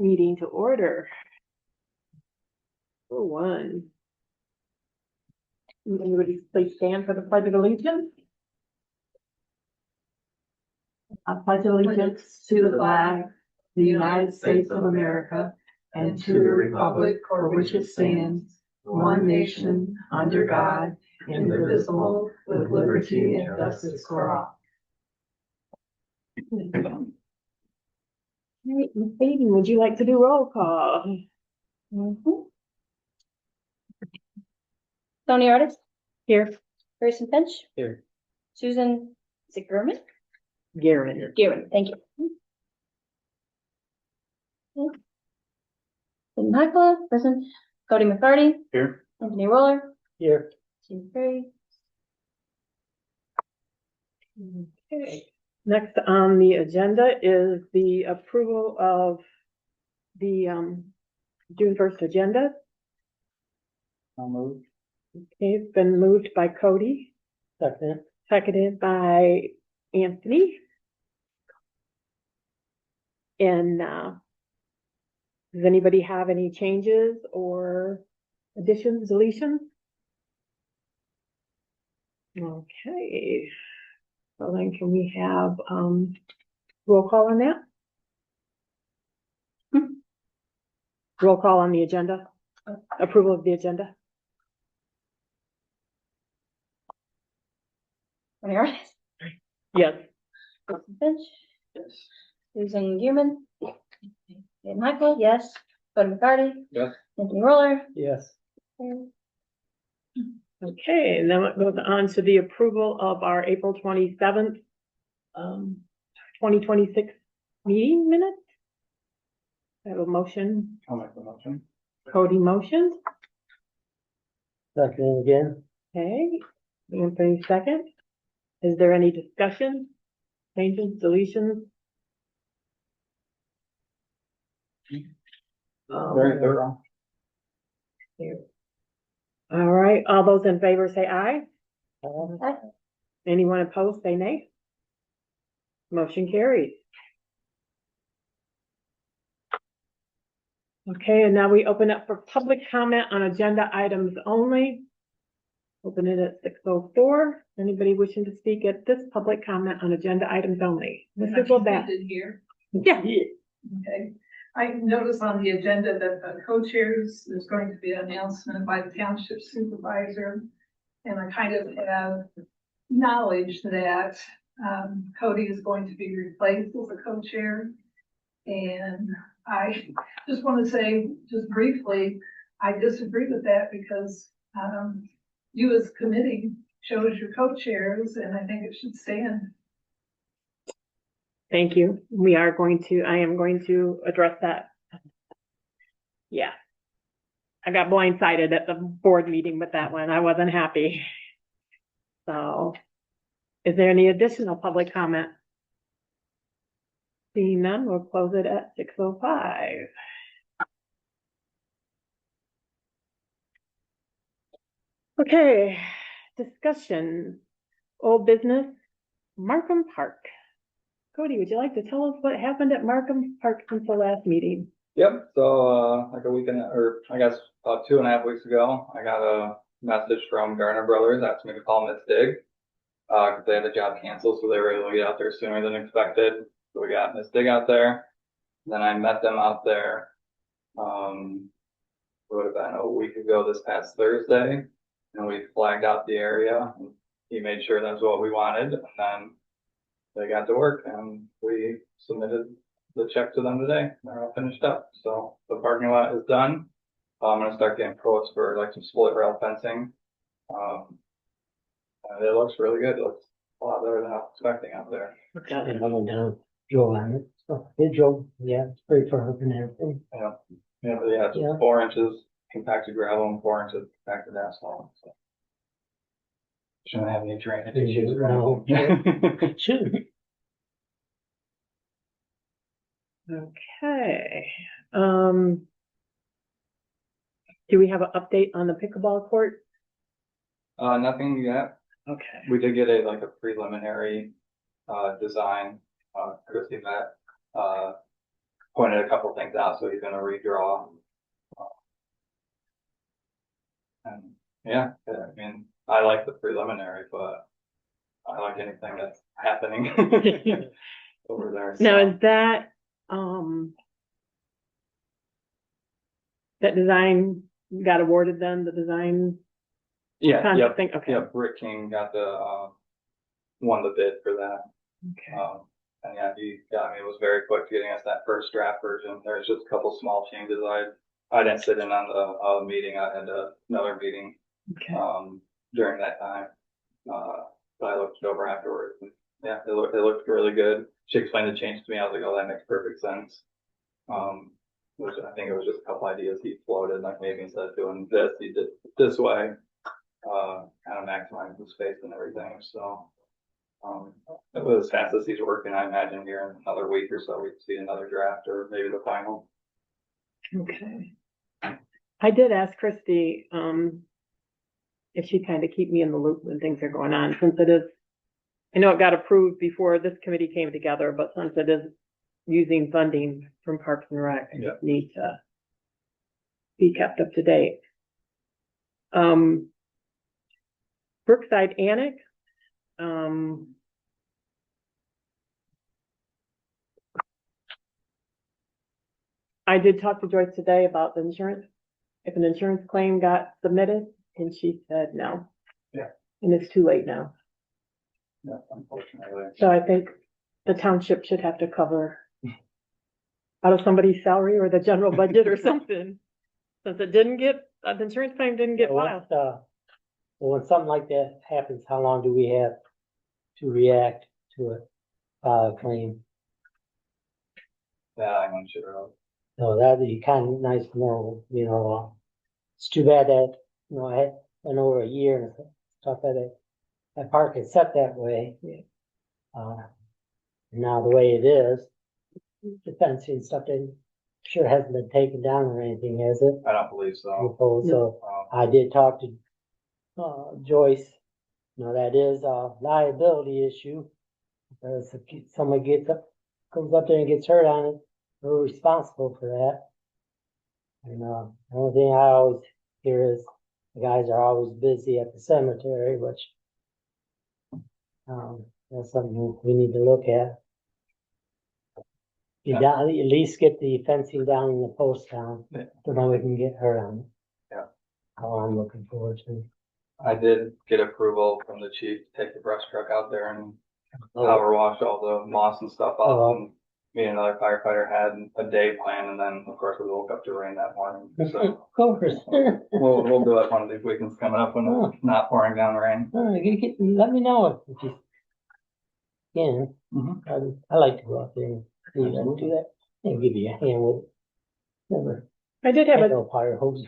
meeting to order. For one. Everybody please stand for the Pledge of Allegiance. I pledge allegiance to the flag, the United States of America, and to the republic for which it stands, one nation, under God, indivisible, with liberty and justice for all. All right, Ms. Hayden, would you like to do roll call? Tony Artis, Here. Grayson Finch, Here. Susan, is it German? Garen. Garen, thank you. And Michael, present. Cody McCarty, Here. Anthony Roller, Here. Steve Perry. Okay. Next on the agenda is the approval of the June 1st agenda. I'll move. Okay, it's been moved by Cody, Second. seconded by Anthony. And does anybody have any changes or additions, deletions? Okay. So then can we have roll call on that? Roll call on the agenda, approval of the agenda. Tony Artis, Yes. Grayson Finch, Yes. Susan Gearman, and Michael, yes. Cody McCarty, Yes. Anthony Roller. Yes. Okay, and then it goes on to the approval of our April 27th, 2026 meeting minutes. I have a motion. I'll make the motion. Cody motion. Second again. Okay, Anthony second. Is there any discussion? Changes, deletions? Very thorough. All right, all those in favor say aye. Aye. Anyone opposed, say nay. Motion carries. Okay, and now we open up for public comment on agenda items only. Open it at 6:04. Anybody wishing to speak at this public comment on agenda items only? Mr. Bobette. Here. Yeah. Okay. I noticed on the agenda that the co-chairs, there's going to be an announcement by the township supervisor. And I kind of have knowledge that Cody is going to be replaced as a co-chair. And I just want to say, just briefly, I disagree with that because you as committee chose your co-chairs and I think it should stand. Thank you. I am going to address that. Yeah. I got blindsided at the board meeting with that one. I wasn't happy. So, is there any additional public comment? Seeing none, we'll close it at 6:05. Okay, discussion, old business, Markham Park. Cody, would you like to tell us what happened at Markham Park since the last meeting? Yep, so like a week or I guess about 2.5 weeks ago, I got a message from Garner Brothers asking me to call Miss Dig. Cause they had the job canceled, so they were able to get out there sooner than expected. So we got Miss Dig out there. Then I met them out there, it would have been a week ago this past Thursday. And we flagged out the area. He made sure that's what we wanted, and then they got to work and we submitted the check to them today. They're all finished up. So the parking lot is done. I'm gonna start getting quotes for like some split rail fencing. And it looks really good. It looks a lot better than I was expecting out there. Got it coming down. Joe on it. So, hey, Joe. Yeah, it's great for her and everything. Yeah. Yeah, but yeah, it's Yeah. 4 inches compacted gravel and 4 inches compacted asphalt. So. Shouldn't have any drainage issues. No. Shoot. Okay. Do we have an update on the pickleball court? Nothing yet. Okay. We did get a preliminary design. Chrissy met pointed a couple things out, so he's gonna redraw. And yeah, I mean, I like the preliminary, but I like anything that's happening over there. Now, So. is that, that design got awarded then, the design Yeah, concept yep, thing? Okay. yeah, Brick King got won the bid for that. Okay. And yeah, it was very quick getting us that first draft version. There's just a couple small changes. I didn't sit in on the meeting. I had another meeting, Okay. during that time. But I looked it over afterwards. And yeah, it looked really good. She explained the change to me. I was like, oh, that makes perfect sense. Which I think it was just a couple ideas he floated, like maybe instead of doing this, he did it this way, kind of maximize the space and everything. So, it was as fast as he's working, I imagine here in another week or so, we'd see another draft or maybe the final. Okay. I did ask Christy, if she'd kind of keep me in the loop when things are going on, since it is, I know it got approved before this committee came together, but since it is using funding from Parks and Rec, I just need to be kept up to date. Brookside Annex, I did talk to Joyce today about the insurance, if an insurance claim got submitted, and she said no. Yeah. And it's too late now. Yeah, unfortunately. So I think the township should have to cover out of somebody's salary or the general budget or something. Since it didn't get, the insurance claim didn't get filed. When something like that happens, how long do we have to react to a claim? Yeah, I'm unsure of. So that'd be kind of nice to know, it's too bad that, I had been over a year and stuff that park is set that way. Now the way it is, the fencing stuff sure hasn't been taken down or anything, has it? I don't believe so. So I did talk to Joyce. That is a liability issue. Because if somebody comes up there and gets hurt on it, we're responsible for that. And the only thing I always hear is the guys are always busy at the cemetery, which that's something we need to look at. At least get the fencing down and the post down, so nobody can get hurt on it. Yeah. How I'm looking forward to. I did get approval from the chief to take the brush truck out there and power wash all the moss and stuff off. And me and another firefighter had a day plan, and then of course we woke up to rain that morning. So Of course. we'll do it one of these weekends coming up when it's not pouring down rain. Let me know if you can. Mm-hmm. I like to go out there and see them do that. And give you a hand with it. Never. I did have No fire hose.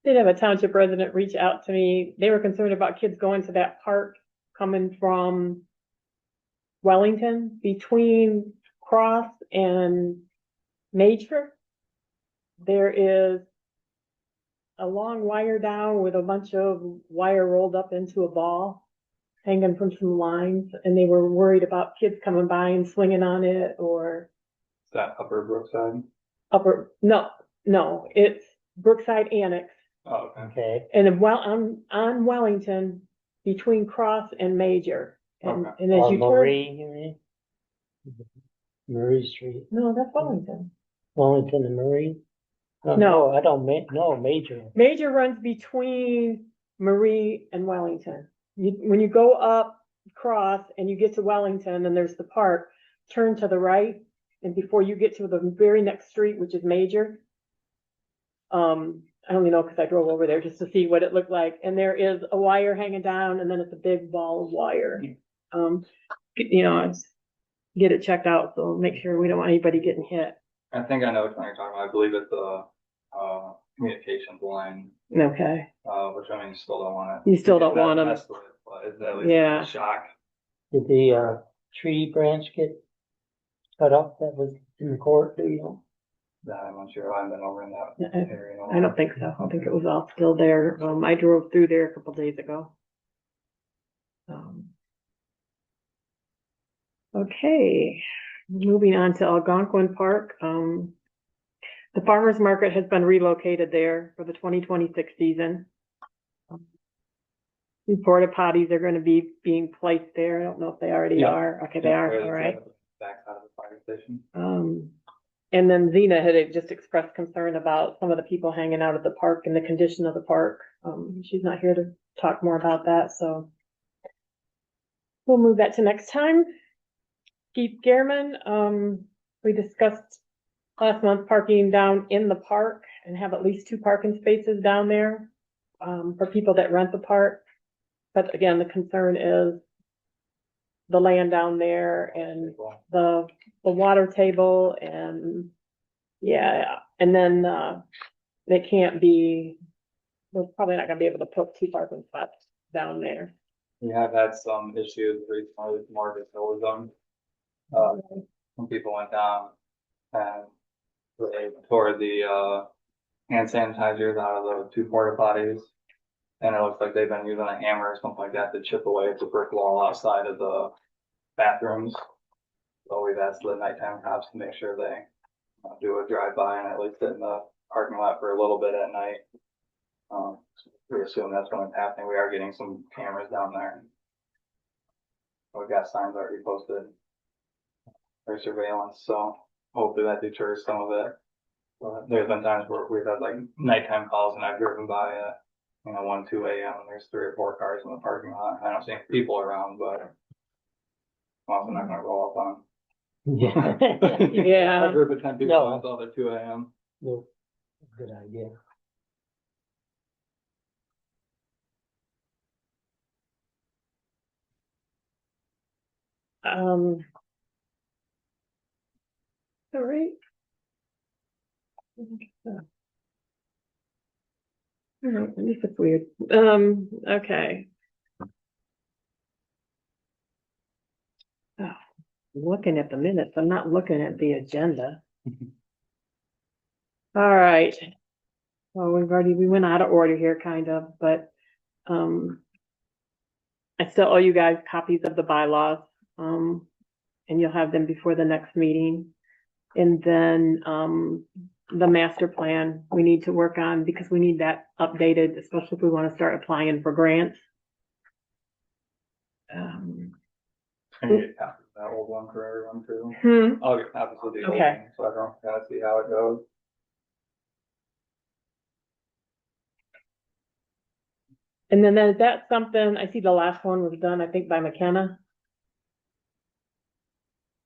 did have a township resident reach out to me. They were concerned about kids going to that park coming from Wellington between Cross and Major. There is a long wire down with a bunch of wire rolled up into a ball hanging from some lines, and they were worried about kids coming by and swinging on it or Is that Upper Brookside? No, it's Brookside Annex. Oh, Okay. And on Wellington between Cross and Major. And as you turn, Marie, you mean? Marie Street. no, that's Wellington. Wellington and Marie? No. I don't no, Major. Major runs between Marie and Wellington. When you go up Cross and you get to Wellington and there's the park, turn to the right. And before you get to the very next street, which is Major, I only know because I drove over there just to see what it looked like. And there is a wire hanging down, and then it's a big ball of wire. Just get it checked out, so make sure we don't want anybody getting hit. I think I know which one you're talking about. I believe it's the communications line. Okay. Which I mean, you still don't want to. You still don't want them. But it's at least a shock. Did the tree branch get cut up that was in the court? Do you know? I'm not sure. I haven't been over in that area. in a I while. don't think so. I think it was all still there. I drove through there a couple days ago. Okay. Moving on to Algonquin Park, the farmer's market has been relocated there for the 2026 season. The porta potties are gonna be being placed there. I don't know if they already Yeah. are. Okay, they are, all right. Backside of the fire station. And then Zena had just expressed concern about some of the people hanging out at the park and the condition of the park. She's not here to talk more about that, so we'll move that to next time. Keith Gehrman, we discussed last month parking down in the park and have at least 2 parking spaces down there, for people that rent the park. But again, the concern is the land down there and the water table and, yeah, and then, they can't be, we're probably not gonna be able to put 2 parking spots down there. We have had some issues recently with Marcus Zone. Some people went down and they tore the, hand sanitizers out of the 2 porta potties. And it looks like they've been using a hammer or something like that to chip away at the brick wall outside of the bathrooms. So we've asked the nighttime cops to make sure they do a drive-by and at least sit in the parking lot for a little bit at night. We assume that's what's happening. We are getting some cameras down there. We've got signs already posted for surveillance, so hopefully that deters some of it. But there's been times where we've had like nighttime calls and I've driven by at 1, 2 a.m. and there's 3 or 4 cars in the parking lot. I don't see any people around, but I'm also not gonna roll up on Yeah. Yeah. a group of 10 people No. until they're 2 a.m. No, good idea. All right. All right, this is weird. Okay. Oh, looking at the minutes, I'm not looking at the agenda. All right. Well, we went out of order here kind of, but, I still owe you guys copies of the bylaws, and you'll have them before the next meeting. And then, the master plan we need to work on because we need that updated, especially if we want to start applying for grants. And you get copies of that old one for everyone too. I'll get copies of the old Okay. one so everyone can kind of see how it goes. And then is that something, I see the last one was done, I think by McKenna.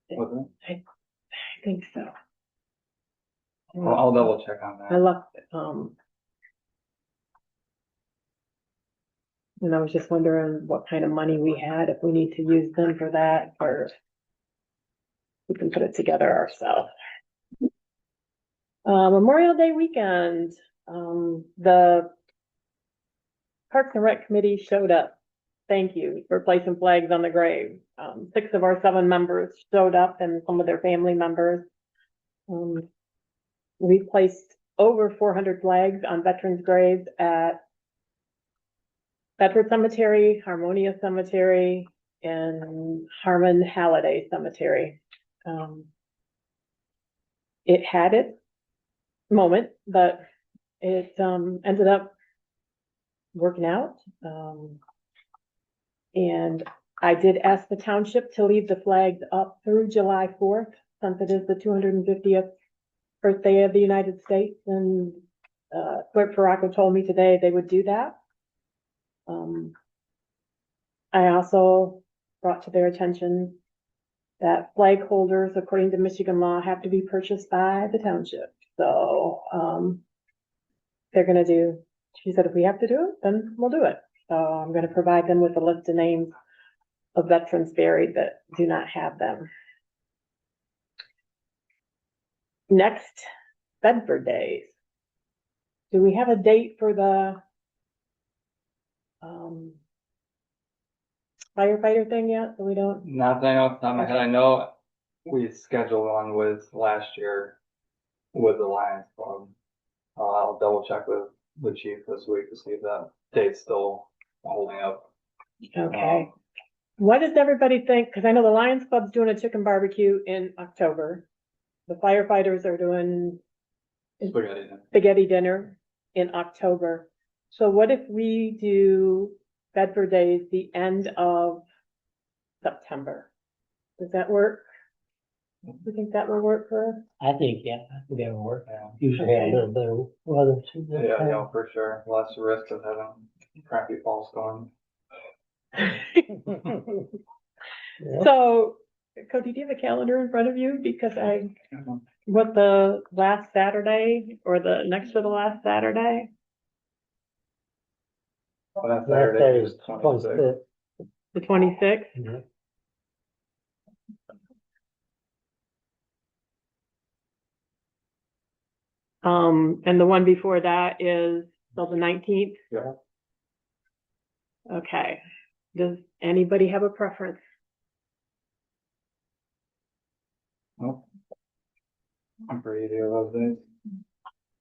Wasn't it? I think so. I'll double check on I that. left, and I was just wondering what kind of money we had, if we need to use them for that, or we can put it together ourselves. Memorial Day weekend, the Parks and Rec Committee showed up. Thank you for placing flags on the grave. 6 of our 7 members showed up and some of their family members. We placed over 400 flags on veterans' graves at Bedford Cemetery, Harmonia Cemetery, and Harmon Halliday Cemetery. It had its moment, but it ended up working out. And I did ask the township to leave the flags up through July 4th, since it is the 250th birthday of the United States. And Clerk Paraco told me today they would do that. I also brought to their attention that flag holders, according to Michigan law, have to be purchased by the township. So they're gonna do, she said, if we have to do it, then we'll do it. So I'm gonna provide them with a list of names of veterans buried that do not have them. Next, Bedford Days. Do we have a date for the firefighter thing yet? So we don't, Not that I know off the top of my head. I know we scheduled one with last year with the Lions Club. I'll double check with the chief this week to see if that date's still holding up. okay. What does everybody think? Because I know the Lions Club's doing a chicken barbecue in October. The firefighters are doing Spaghetti dinner. spaghetti dinner in October. So what if we do Bedford Days the end of September? Does that work? You think that will work for us? I think, yeah, I think that will work. Yeah. Usually have a little better weather too. this Yeah, time. yeah, for sure. Less risk of having crappy fall storm. Yeah. So, Cody, do you have a calendar in front of you? Because what the last Saturday or the next to the last Saturday? Well, that Last Saturday Saturday is is 26th. 26th. The 26th? Yeah. And the one before that is till the 19th? Yeah. Okay. Does anybody have a preference? Nope. I'm free either of those days.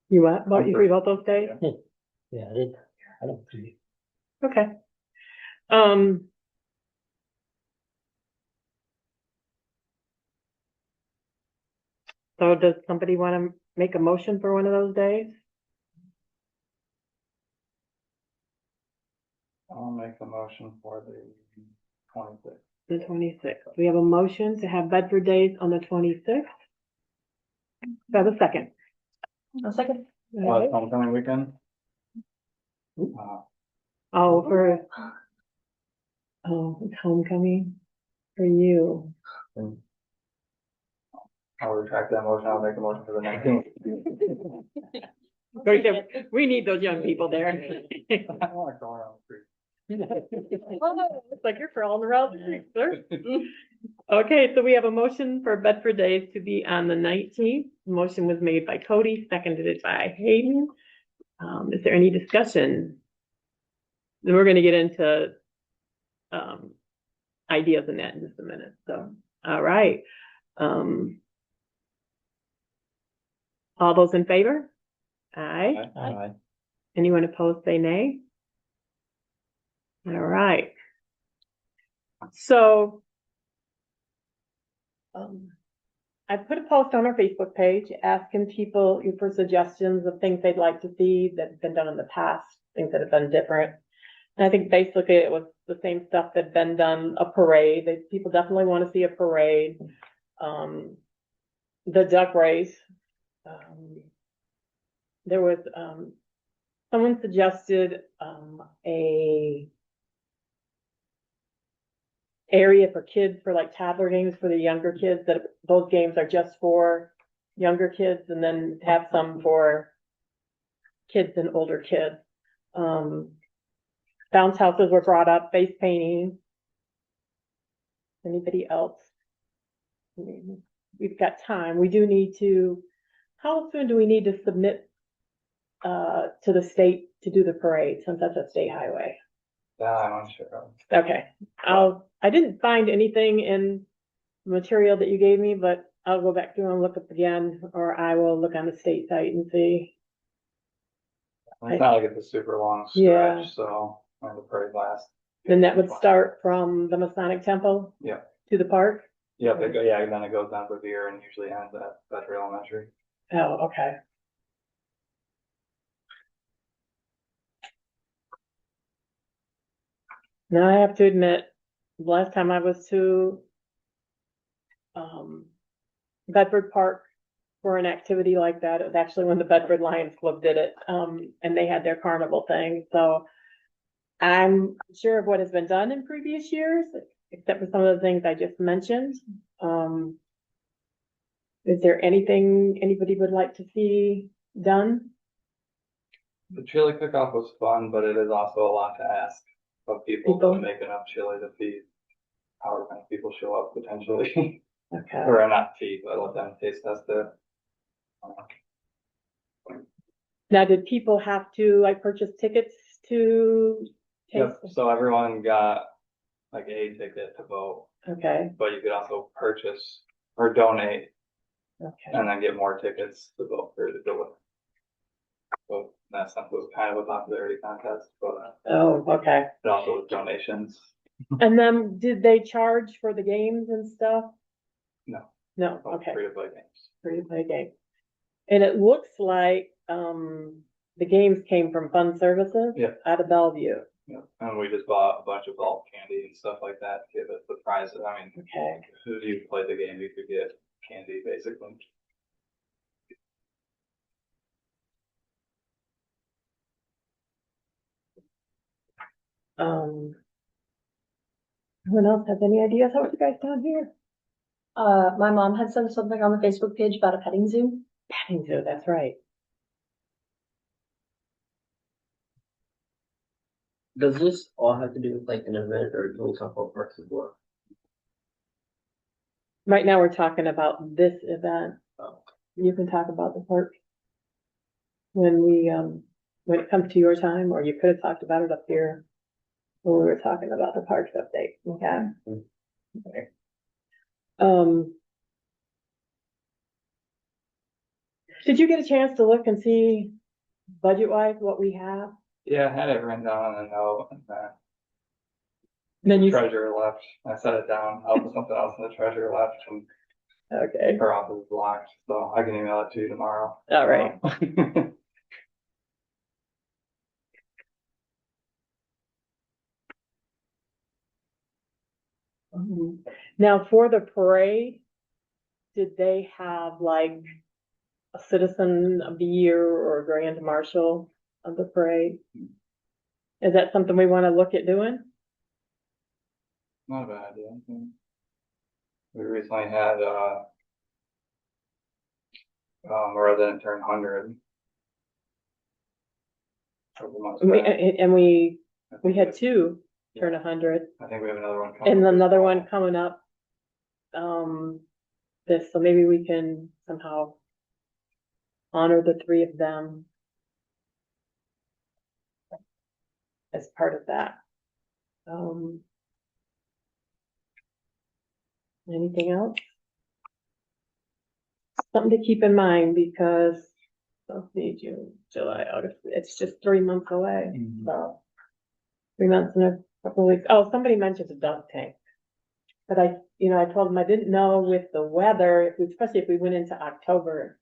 You what? About I'm you free. free about those days? Yeah, I don't see. Okay. Um. So does somebody want to make a motion for one of those days? I'll make a motion for the 26th. The 26th. We have a motion to have Bedford Days on the 26th. Do I have a second? A second. Well, Okay. it's homecoming weekend. Oh, for, it's homecoming for you. And I'll retract that motion. I'll make a motion for the 19th. Very good. We need those young people there. I don't want to go around the street. It's like you're crawling around the street, sir. Okay, so we have a motion for Bedford Days to be on the 19th. Motion was made by Cody, seconded by Hayden. Is there any discussion? Then we're gonna get into ideas in that in just a minute, so, all right. All those in favor? Aye. Aye. Anyone opposed, say nay. All right. So, I put a post on our Facebook page asking people for suggestions of things they'd like to see that have been done in the past, things that have been different. And I think basically it was the same stuff that'd been done, a parade. People definitely want to see a parade. The duck race. There was, someone suggested, a area for kids for like toddler games for the younger kids, that those games are just for younger kids, and then have some for kids and older kids. Bounce houses were brought up, face painting. Anybody else? We've got time. We do need to, how soon do we need to submit to the state to do the parade, since that's a state highway? Yeah, I'm unsure. Okay, I didn't find anything in the material that you gave me, but I'll go back through and look up again, or I will look on the state site and see. It's not like it's a super long Yeah. stretch, so when the parade lasts. Then that would start from the Masonic Temple? Yeah. To the park? Yeah, and then it goes down to Revere and usually ends at Bedford Elementary. Oh, okay. Now I have to admit, the last time I was to Bedford Park for an activity like that, it was actually when the Bedford Lions Club did it, and they had their carnival thing, so I'm sure of what has been done in previous years, except for some of the things I just mentioned. Is there anything anybody would like to see done? The chili cook-off was fun, but it is also a lot to ask of people to make enough chili to feed however many people show up potentially. Okay. Or not feed, but let them taste test it. Now, did people have to like purchase tickets to taste? Yep, so everyone got like a ticket to vote, Okay, but you could also purchase or donate okay. and then get more tickets to vote for the bill. So in that sense, it was kind of a popularity contest, but Oh, okay. it also was donations. And then, did they charge for the games and stuff? No. No, okay, Free to play games. free to play game. And it looks like, the games came from Fund Services? Yeah. Out of Bellevue, Yeah, and we just bought a bunch of bulk candy and stuff like that to give it the prizes. I mean, okay. if you played the game, you could get candy basically. Anyone else have any ideas how you guys down here? My mom had sent something on the Facebook page about a petting zoo. Petting zoo, that's right. Does this all have to do with like an event or can we talk about parks as well? Right now, we're talking about this event. Oh. You can talk about the park. When when it comes to your time, or you could have talked about it up here. When we were talking about the parks update, okay? Okay. Did you get a chance to look and see budget-wise what we have? Yeah, I had it written down in a note and Then the you, treasurer left. I set it down, helped with something else and the treasurer left and okay, her office is locked, so I can email it to you tomorrow. all right. Now, for the parade, did they have like a citizen of the year or a grand marshal of the parade? Is that something we want to look at doing? Not a bad idea. We recently had, a resident turn 100. Couple months back. And we I think had two turn 100, I think we have another one coming. and up this another fall. one coming up. So maybe we can somehow honor the three of them as part of that. Anything else? Something to keep in mind because, let's see, June, July, August, it's just 3 months away, Mhm. so. 3 months and a couple of weeks. Oh, somebody mentioned a dunk tank. But I told them I didn't know with the weather, especially if we went into October.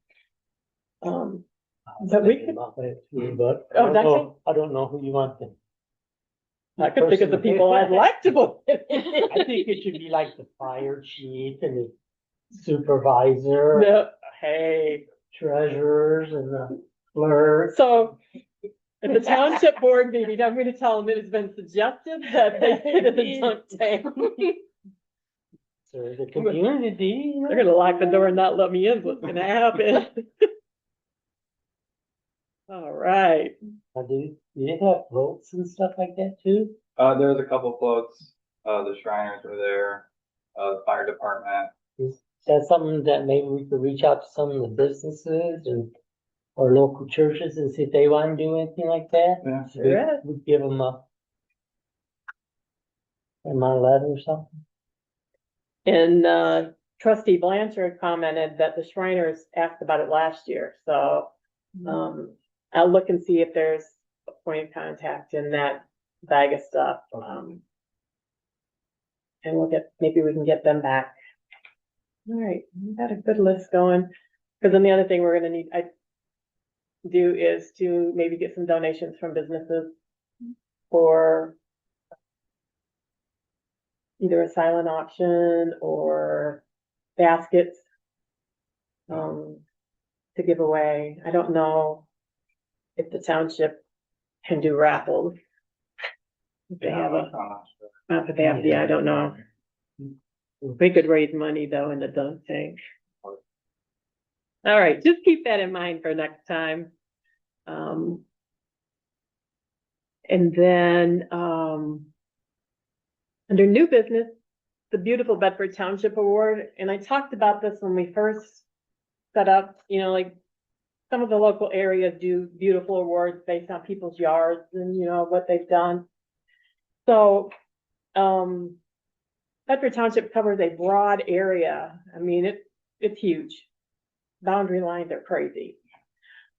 But we could, But Oh, that's I don't know who you want to. I could think of the people I'd like to vote. I think it should be like the fire chief and the supervisor, No, hey, treasurers and the clerk. so at the township board meeting, I'm gonna tell them it has been suggested that they sit in the dunk tank. Serve the community. They're gonna lock the door and not let me in, what's gonna happen? All right. Do they have votes and stuff like that too? There was a couple floats, the Shriners were there, the fire department. Is that something that maybe we could reach out to some of the businesses and or local churches and see if they want to do anything like that? Yeah. Sure. We give them a letter or something. And trustee Blanchard commented that the Shriners asked about it last year, so I'll look and see if there's a point of contact in that bag of stuff. And maybe we can get them back. All right, we got a good list going. Because then the other thing we're gonna need, do is to maybe get some donations from businesses for either a silent auction or baskets to give away. I don't know if the township can do raffles. If they have not that they have, I don't know. We could raise money though in the dunk tank. All right, just keep that in mind for next time. And then, under new business, the Beautiful Bedford Township Award, and I talked about this when we first set up, like some of the local areas do beautiful awards based on people's yards and, what they've done. So, Bedford Township covers a broad area. I mean, it's huge. Boundary lines are crazy.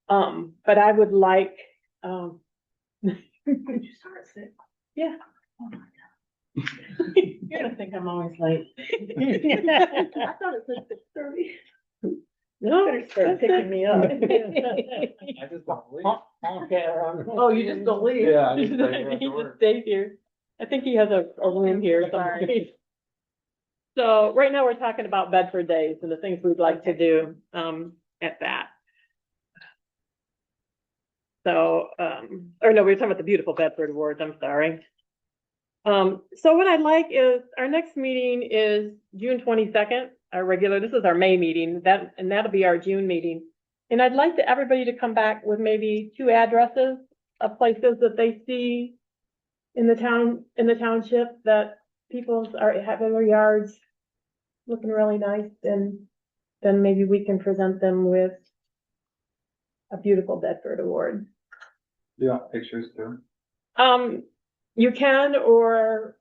But I would like, Did you start at 6? yeah. Oh my God. You're gonna think I'm always late. I thought it said 6:30. No, Better start picking me up. I just don't leave. Okay. Oh, you just don't leave? Yeah, I just stay here He after just work. stays here. I think he has a room here somewhere. So right now we're talking about Bedford Days and the things we'd like to do, at that. So, or no, we were talking about the Beautiful Bedford Awards, I'm sorry. So what I'd like is, our next meeting is June 22nd, our regular, this is our May meeting, and that'll be our June meeting. And I'd like everybody to come back with maybe 2 addresses of places that they see in the township that people are having their yards looking really nice, and then maybe we can present them with a Beautiful Bedford Award. You want pictures too? You can, or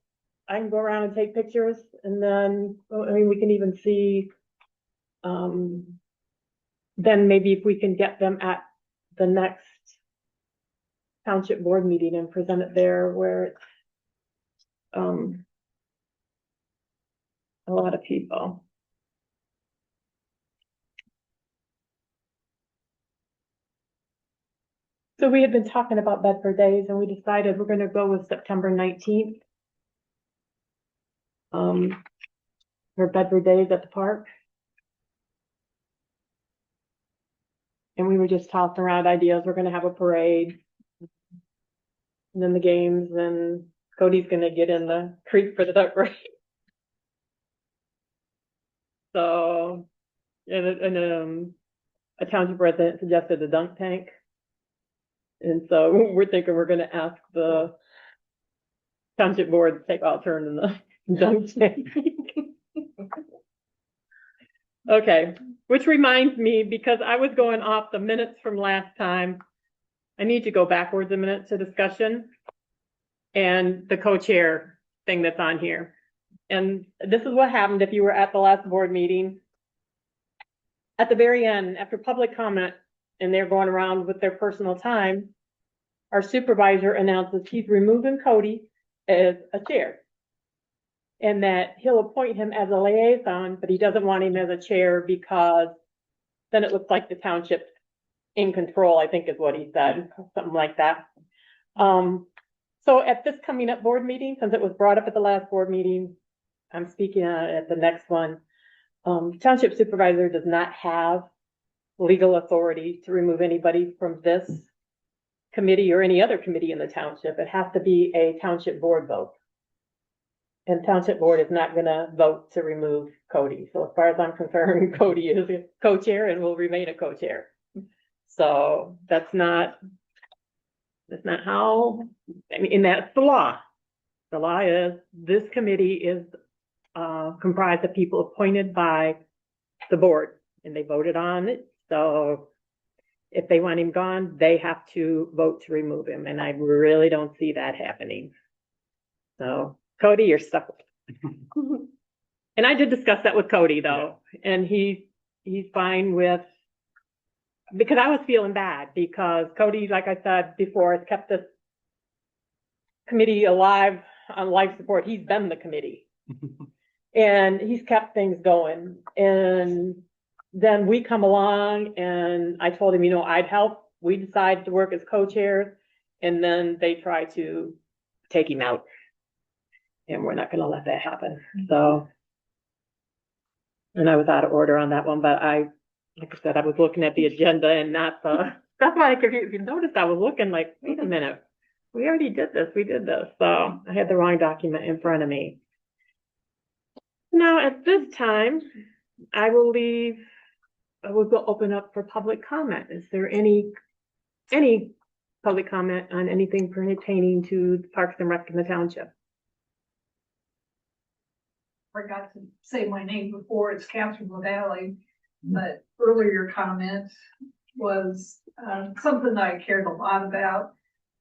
I can go around and take pictures, and then, I mean, we can even see, then maybe if we can get them at the next township board meeting and present it there where it's, a lot of people. So we had been talking about Bedford Days, and we decided we're gonna go with September 19th. For Bedford Days at the park. And we were just tossing around ideas. We're gonna have a parade. And then the games, and Cody's gonna get in the creek for the duck race. So, and a township resident suggested a dunk tank. And so we're thinking we're gonna ask the township board to take all turn in the dunk tank. Okay, which reminds me, because I was going off the minutes from last time, I need to go backwards a minute to discussion and the co-chair thing that's on here. And this is what happened if you were at the last board meeting. At the very end, after public comment, and they're going around with their personal time, our supervisor announces he's removing Cody as a chair. And that he'll appoint him as a liaison, but he doesn't want him as a chair because then it looks like the township's in control, I think is what he said, something like that. So at this coming up board meeting, since it was brought up at the last board meeting, I'm speaking at the next one. Township supervisor does not have legal authority to remove anybody from this committee or any other committee in the township. It has to be a township board vote. And township board is not gonna vote to remove Cody. So as far as I'm concerned, Cody is a co-chair and will remain a co-chair. So that's not how, I mean, and that's the law. The law is this committee is comprised of people appointed by the board, and they voted on it. So if they want him gone, they have to vote to remove him, and I really don't see that happening. So Cody, you're stuck. And I did discuss that with Cody though, and he's fine with, because I was feeling bad because Cody, like I said before, has kept this committee alive on life support. He's been the committee. And he's kept things going. And then we come along and I told him, I'd help. We decided to work as co-chairs, and then they try to take him out. And we're not gonna let that happen. So, and I was out of order on that one, but like I said, I was looking at the agenda and not that's why if you noticed, I was looking like, wait a minute, we already did this, we did this. So I had the wrong document in front of me. Now, at this time, I will go open up for public comment. Is there any public comment on anything pertaining to Parks and Rec in the township? Forgot to say my name before, it's Catherine LaValle, but earlier comment was something that I cared a lot about,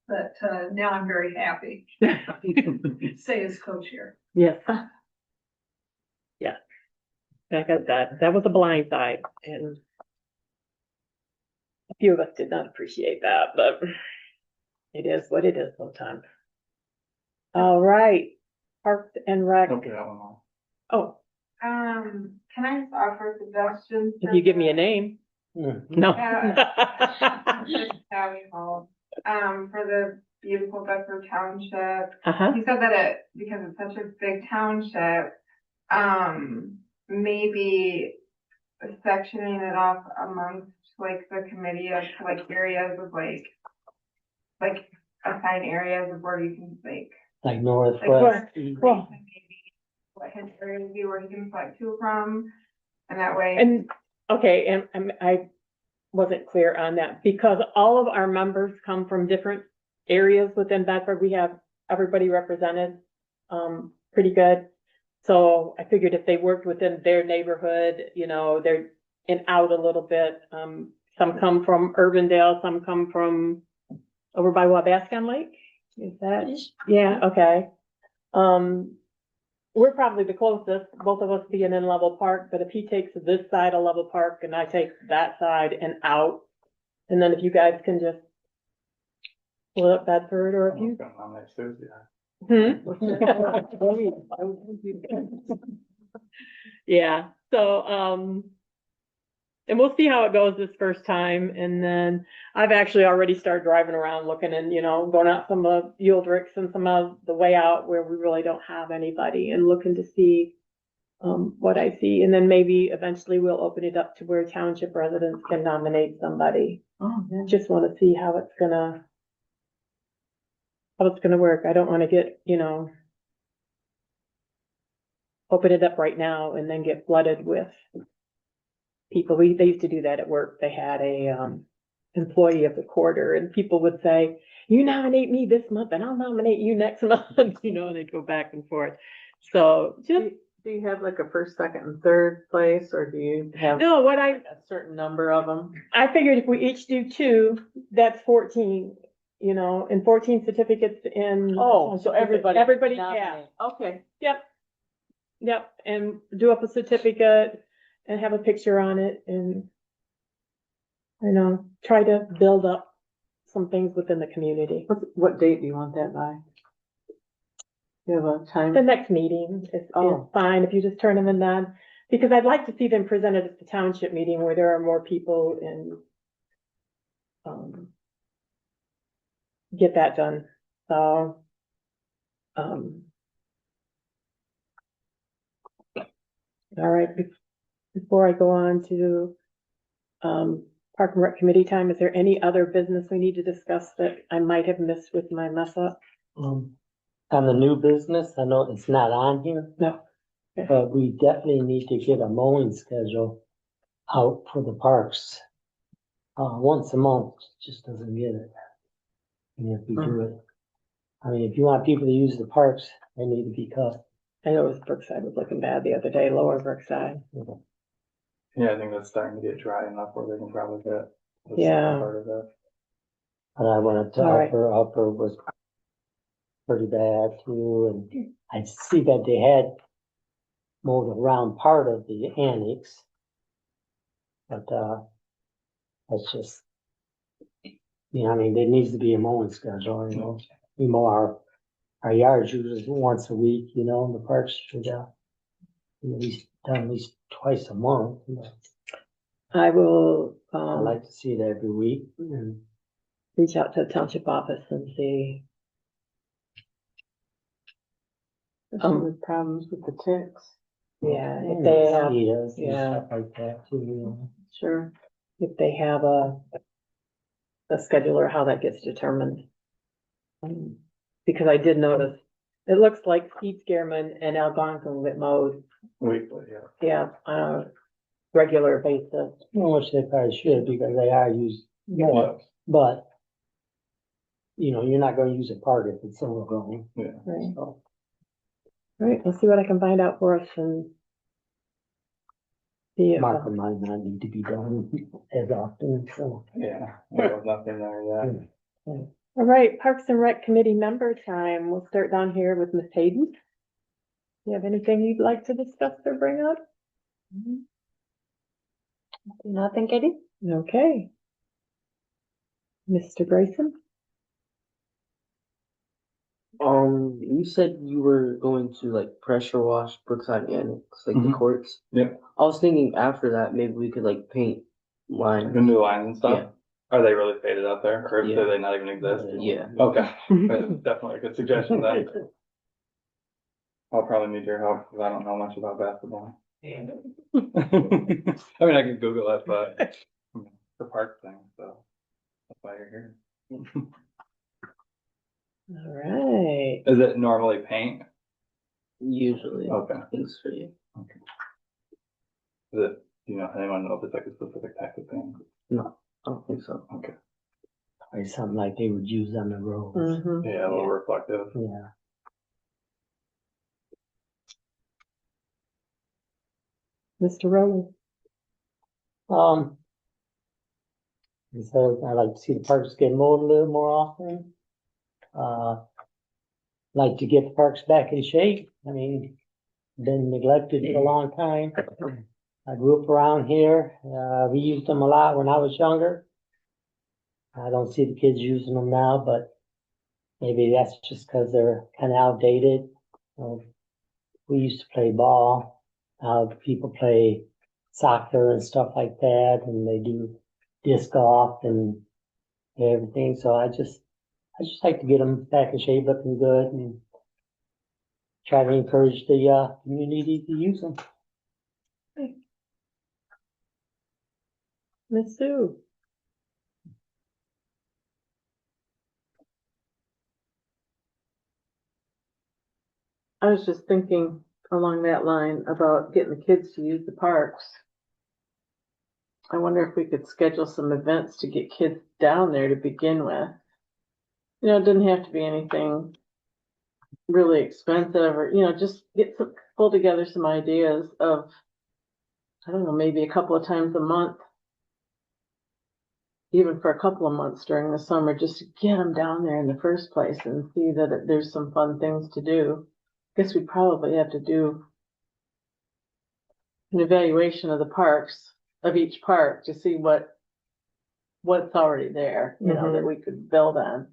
but now I'm very happy. Say as co-chair. Yes. Yeah. Like I said, that was a blind side, and a few of us did not appreciate that, but it is what it is sometimes. All right. Parks and Rec. Okay, that one off. Oh, Can I just offer suggestions? if you give me a name. Mm. No. County Hall, for the beautiful Bedford Township. Uh-huh. He said that because it's such a big township, maybe sectioning it off amongst like the committee of like areas of like assigned areas of where you can Like northwest. Well, maybe what his area would be where he can select two from, and that way. and, okay, and I wasn't clear on that, because all of our members come from different areas within Bedford. We have everybody represented, pretty good. So I figured if they worked within their neighborhood, you know, they're in out a little bit. Some come from Urbandale, some come from over by Wabascon Lake. Is that? Yeah, okay. We're probably the closest, both of us being in Level Park, but if he takes this side of Level Park and I take that side and out, and then if you guys can just split up Bedford, or if I'm you. going on next Tuesday. Yeah, so, and we'll see how it goes this first time, and then I've actually already started driving around looking and, you know, going out some of Yieldricks and some of the way out where we really don't have anybody, and looking to see what I see, and then maybe eventually we'll open it up to where township residents can nominate somebody. Oh, yeah. Just want to see how it's gonna work. I don't want to get, you know, open it up right now and then get flooded with people. They used to do that at work. They had a employee of the quarter, and people would say, you nominate me this month and I'll nominate you next month, you know, and they'd go back and forth. So just. Do you have like a first, second, and third place, or do you have No, a certain number of them? I figured if we each do 2, that's 14, you know, and 14 certificates in. Oh, so everybody. Everybody, yeah, nominate. Okay. yep, and do up a certificate and have a picture on it, and, you know, try to build up some things within the community. What date do you want that by? You have a time? The next meeting is fine, if you just turn them in then, because I'd like to see them presented at the township meeting where there are more people, and get that done, so. All right, before I go on to Park and Rec Committee time, is there any other business we need to discuss that I might have missed with my mess up? On the new business, I know it's not on here. No. But we definitely need to get a mowing schedule out for the parks. Once a month, just doesn't get it. And if we do it, I mean, if you want people to use the parks, they need to be cut. I noticed Brookside was looking bad the other day, Lower Brookside. Yeah, I think that's starting to get dry enough where they can probably get the Yeah. second part of it. And I went to All right. upper was pretty bad too, and I see that they had mowed around part of the annex. But, that's just, you know, I mean, there needs to be a mowing schedule, you know. We mow our yards usually once a week, you know, and the parks should, at least twice a month, you know. I will, I like to see it every week, and reach out to the township office and see. With problems with the ticks. Yeah, if they have, mosquitoes and yeah. stuff like that too, you know. Sure. if they have a scheduler, how that gets determined. Because I did notice, it looks like Steve Scarman and Algonquin get mowed, Weekly, yeah. yeah, on a regular basis. Which they probably should, because they are used more, but, you know, you're not gonna use a park if it's overgrown. Yeah. Right. So, All right, let's see what I can find out for us and see if, Marker might not need to be done as often, so. Yeah, there was nothing there yet. all right, Parks and Rec Committee member time. We'll start down here with Ms. Hayden. You have anything you'd like to discuss or bring up? Nothing, Katie? Okay. Mr. Grayson? You said you were going to like pressure wash Brookside Annex, like the Mhm. courts. Yep. I was thinking after that, maybe we could like paint lines. The new lines and stuff? Yeah. Are they really faded out there, or Yeah. do they not even exist? Yeah. Okay, that's definitely a good suggestion then. I'll probably need your help, because I don't know much about basketball. I mean, I can Google it, but it's the park thing, so that's why you're here. All right. Is it normally paint? Usually. Okay. Thanks for you. Is it, do you know, anyone know if it's like a specific type of paint? No, I don't think so. Okay. Or something like they would use on the roads. Mhm. Yeah, a little reflective. Yeah. Mr. Rowland. Um. So I like to see the parks get mowed a little more often. Like to get the parks back in shape. I mean, been neglected for a long time. I grew up around here. We used them a lot when I was younger. I don't see the kids using them now, but maybe that's just because they're kind of outdated. We used to play ball. People play soccer and stuff like that, and they do disc golf and everything. So I just like to get them back in shape, looking good, and try to encourage the community to use them. Miss Sue. I was just thinking along that line about getting the kids to use the parks. I wonder if we could schedule some events to get kids down there to begin with. You know, it doesn't have to be anything really expensive or, you know, just pull together some ideas of, I don't know, maybe a couple of times a month, even for a couple of months during the summer, just to get them down there in the first place and see that there's some fun things to do. I guess we'd probably have to do an evaluation of the parks, of each park, to see what's already there, you know, that we could build on.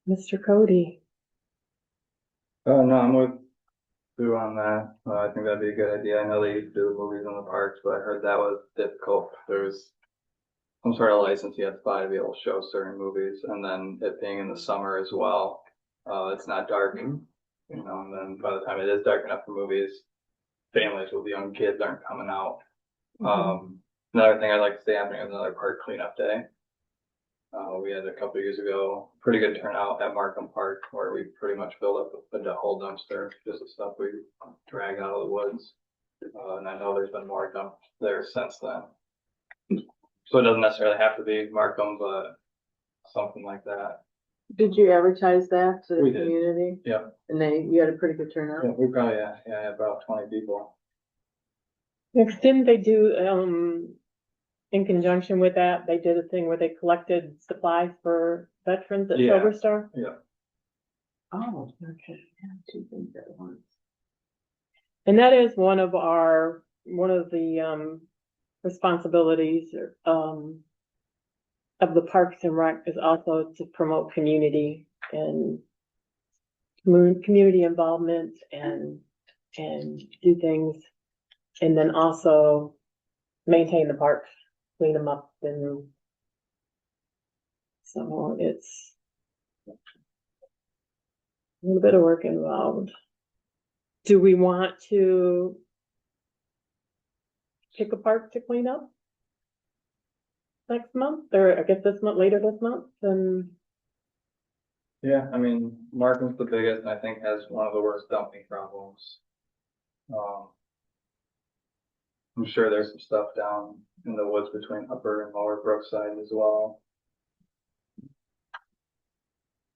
Mr. Cody. No, I'm with Sue on that. I think that'd be a good idea. I know they used to do the movies in the parks, but I heard that was difficult. There's some sort of license you have to buy to be able to show certain movies, and then it being in the summer as well. It's not dark, you know, and then by the time it is dark enough for movies, families with young kids aren't coming out. Another thing I'd like to see happening is another park cleanup day. We had a couple of years ago, pretty good turnout at Markham Park, where we pretty much filled up the whole dumpster, just the stuff we drag out of the woods. And I know there's been more dumped there since then. So it doesn't necessarily have to be Markham, but something like that. Did you advertise that to the We did. community? Yep. And you had a pretty good turnout? Yeah, we probably, had about 20 people. Next, didn't they do, in conjunction with that, they did a thing where they collected supplies for veterans at Yeah. Silver Star? Yeah. Oh, okay. Yeah, two things at once. And that is one of the responsibilities, of the Parks and Rec is also to promote community and community involvement and do things. And then also maintain the parks, clean them up, and so it's a little bit of work involved. Do we want to pick a park to clean up next month, or I guess this month, later this month? And Yeah, I mean, Markham's the biggest, and I think has one of the worst dumping problems. I'm sure there's some stuff down in the woods between Upper and Lower Brookside as well.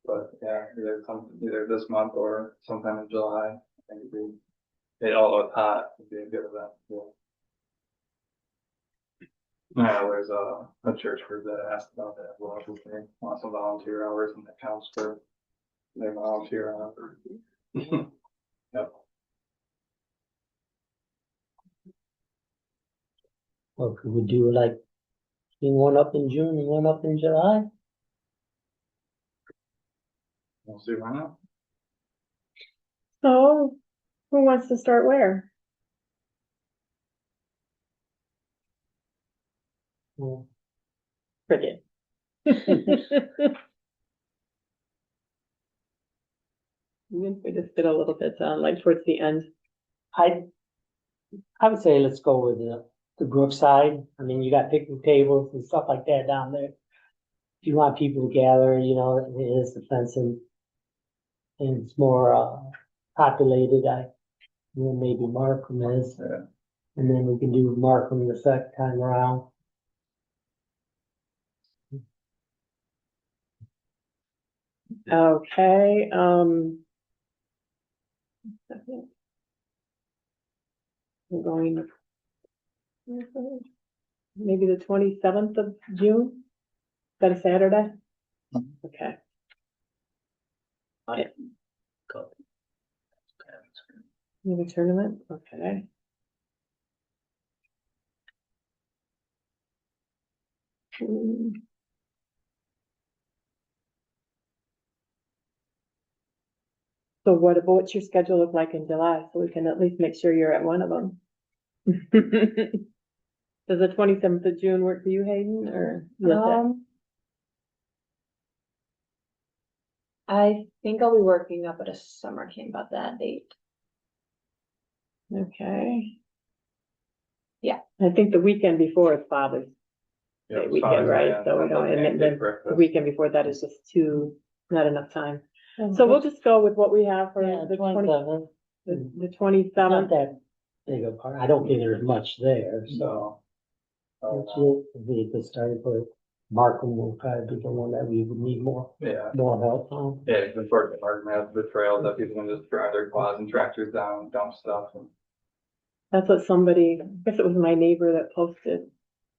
But yeah, either this month or sometime in July, I think although it's hot, it'd be a good event. Yeah, there's a church group that asked about that as well, if they want some volunteer hours, and that counts for their volunteer hours. Yep. Or could we do like, one up in June and one up in July? We'll see why not. So, who wants to start where? Well, Cricket. We just did a little bit on like towards the end. I would say let's go with the Brookside. I mean, you got picnic tables and stuff like that down there. If you want people to gather, you know, it is the fencing. And it's more, populated, maybe Markham is. Yeah. And then we can do Markham the second time around. Okay, we're going maybe the 27th of June? Is that a Saturday? Okay. I go. You have a tournament? Okay. So what's your schedule look like in July? So we can at least make sure you're at one of them. Does the 27th of June work for you, Hayden, or? I think I'll be working up at a summer camp about that date. Okay. Yeah. I think the weekend before is Father's Yeah, Day it's weekend, Father's Day, right? yeah. So we don't, and then Pancake the breakfast. weekend before that is just not enough time. So we'll just go with what we have for Yeah, the 27th. the Not 27th. that big a part. I don't think there's much there, so. We could start for Markham will probably be the one that we would need more Yeah. help on. Yeah, it's important. Markham has the trails that people can just drive their quads and tractors down, dump stuff. And That's what somebody, I guess it was my neighbor that posted.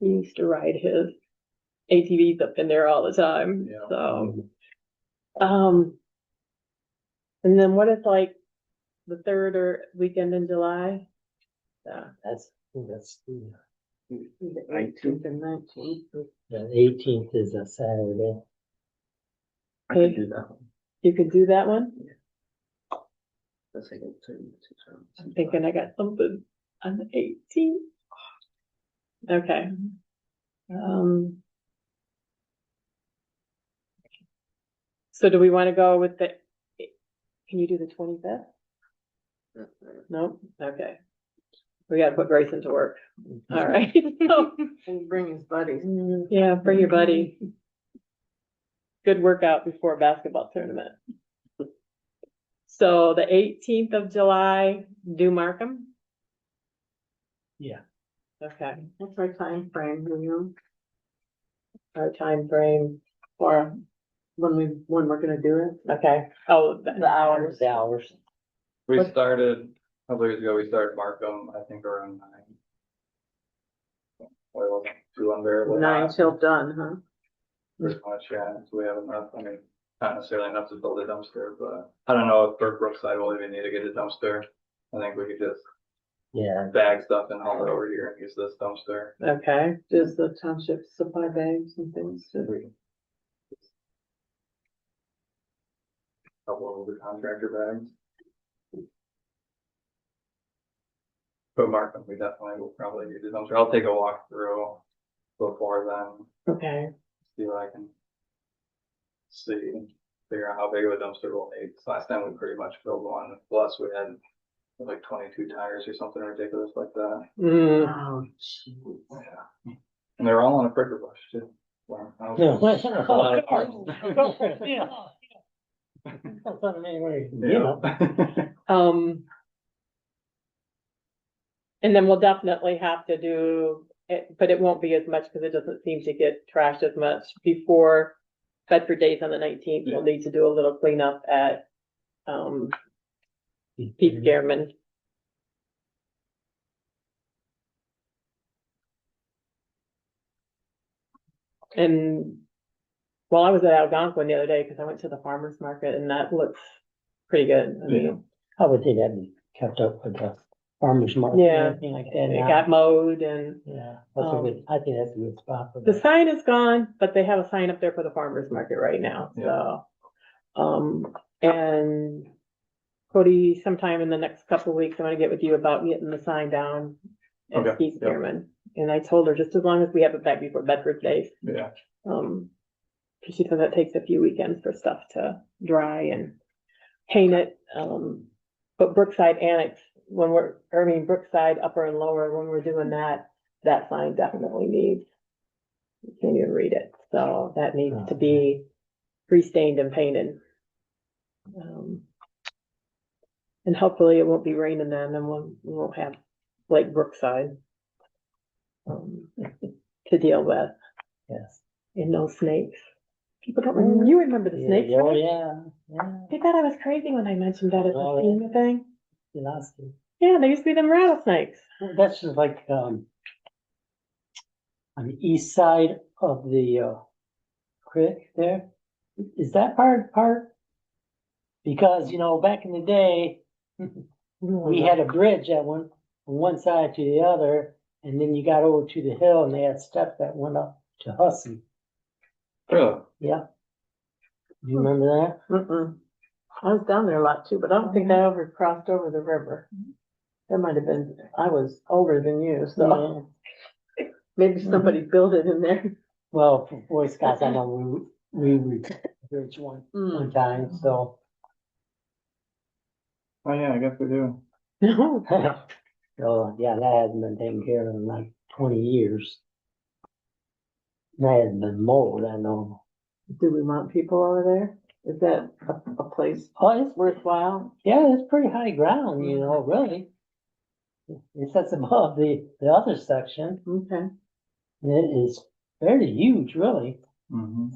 He used to ride his ATVs up in there all the time, Yeah. so. And then what is like the third or weekend in July? Yeah, That's The 18th and 19th. the 18th is a Saturday. I can do that one. you could do that one? That's like a 2 rounds. I'm thinking I got something on the 18th. Okay. So do we want to go with can you do the 25th? No? Okay. We gotta put Grayson to work. All right. And bring his buddies. Yeah, bring your buddy. Good workout before a basketball tournament. So the 18th of July, do Markham? Yeah. Okay, What's our time frame, you know, our time frame for, when we're gonna do it? okay, oh, the hours. The hours. we started, a couple years ago, we started Markham, I think around 9. Well, it wasn't too unbearable. 9 till done, huh? Pretty much, yeah, so we have enough, I mean, not necessarily enough to build a dumpster, but I don't know if Brookside will even need to get a dumpster. I think we could just Yeah. bag stuff and haul it over here and use this dumpster. Okay, Does the township supply bags and things? Couple of the contractor bags. But Markham, we definitely will probably need a dumpster. I'll take a walk through before then, okay, see what I can see, figure out how big of a dumpster we'll need. So last time we pretty much filled one, plus we had like 22 tires or something ridiculous like that. Oh, gee. Yeah. And they're all on a pricker bush too. Wow. Yeah. A lot of parts. Yeah. That's what I mean, you Yeah. know. and then we'll definitely have to do it, but it won't be as much because it doesn't seem to get trashed as much before Bedford Days on the 19th. We'll need to do a little cleanup at, Pete Gehrman. And well, I was at Algonquin the other day because I went to the farmer's market and that looks pretty good. I mean, I would think that'd be kept up with the farmer's market and Yeah. everything like that It now. got mowed and Yeah, that's a good, I think that's a good spot for the that. sign is gone, but they have a sign up there for the farmer's market right now, so. And Cody, sometime in the next couple of weeks, I'm gonna get with you about getting the sign down at Okay, Steve yep. Spearman. And I told her just as long as we have it back before Bedford Day, Yeah. 'cause she said that takes a few weekends for stuff to dry and paint it. But Brookside Annex, Brookside upper and lower, when we're doing that, that sign definitely needs, you can't even read it, so that needs to be restained and painted. And hopefully it won't be raining then, and we'll have Lake Brookside to deal with, Yes. and no snakes. People don't remember, you remember the snakes, Oh, right? yeah, yeah. They thought I was crazy when I mentioned that as a Oh, yeah. FEMA thing. You lost it. Yeah, there used to be them rattlesnakes. That's just like, on the east side of the, creek there. Is that part? Because, back in the day, we had a bridge that went from one side to the other, and then you got over to the hill and they had steps that went up to Hussey. Really? Yeah. Do you remember that? Mm-mm. I was down there a lot too, but I don't think I ever crossed over the river. That might have been, I was older than you, so maybe somebody built it in there. Well, for Boy Scouts, I know we bridge one time, so. Oh, yeah, I guess we do. So, yeah, that hasn't been taken care of in like 20 years. That hasn't been mowed, I know. Do we want people over there? Is that a place Oh, it's worthwhile? Yeah, it's pretty high ground, really. It sits above the other section. Okay. And it is fairly huge, really. Mm-hmm.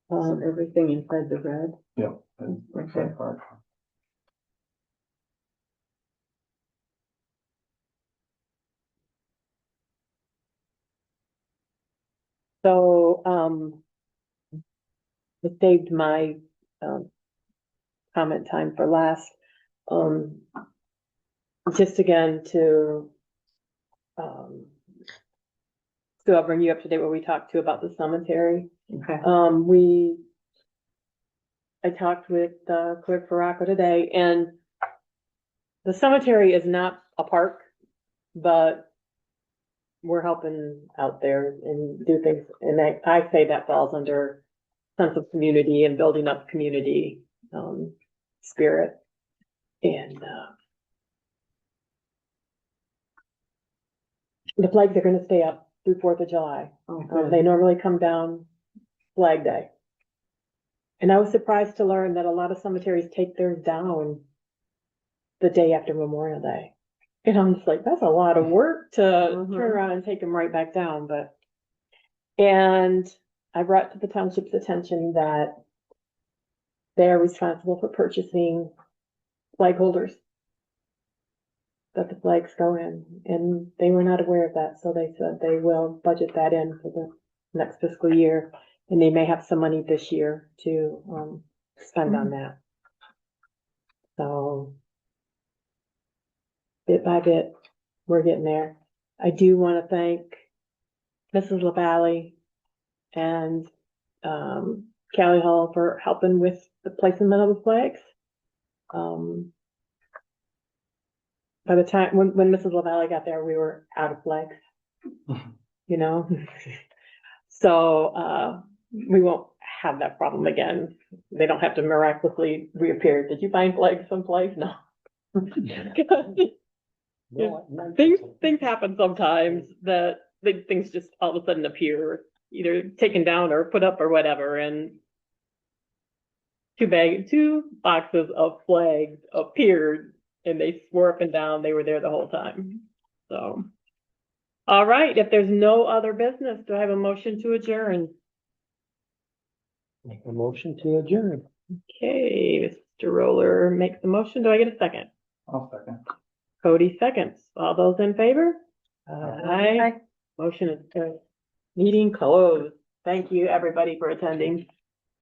So everything inside the red? Yep. That's that part. So, it saved my, comment time for last. Just again to, so I'll bring you up to date what we talked to about the cemetery. Okay. I talked with Clerk Farraco today, and the cemetery is not a park, but we're helping out there and do things, and I say that falls under sense of community and building up community, spirit. And, the flags are gonna stay up through 4th of July. They normally come down Flag Day. And I was surprised to learn that a lot of cemeteries take theirs down the day after Memorial Day. And I'm just like, that's a lot of work to turn around and take them right back down, and I brought to the township's attention that they're responsible for purchasing flag holders that the flags go in, and they were not aware of that, so they said they will budget that in for the next fiscal year, and they may have some money this year to spend on that. So bit by bit, we're getting there. I do want to thank Mrs. LaValle and Callie Hall for helping with the placement of the flags. By the time when Mrs. LaValle got there, we were out of flags, So we won't have that problem again. They don't have to miraculously reappear. Did you find flags someplace? No. Things happen sometimes that things just all of a sudden appear, either taken down or put up or whatever, and two boxes of flags appeared and they swore up and down they were there the whole time. So, all right, if there's no other business, do I have a motion to adjourn? Make a motion to adjourn. Okay, Mr. Roller makes the motion. Do I get a second? I'll second. Cody seconds. All those in favor? Aye. Motion is carried. Meeting closed. Thank you, everybody, for attending.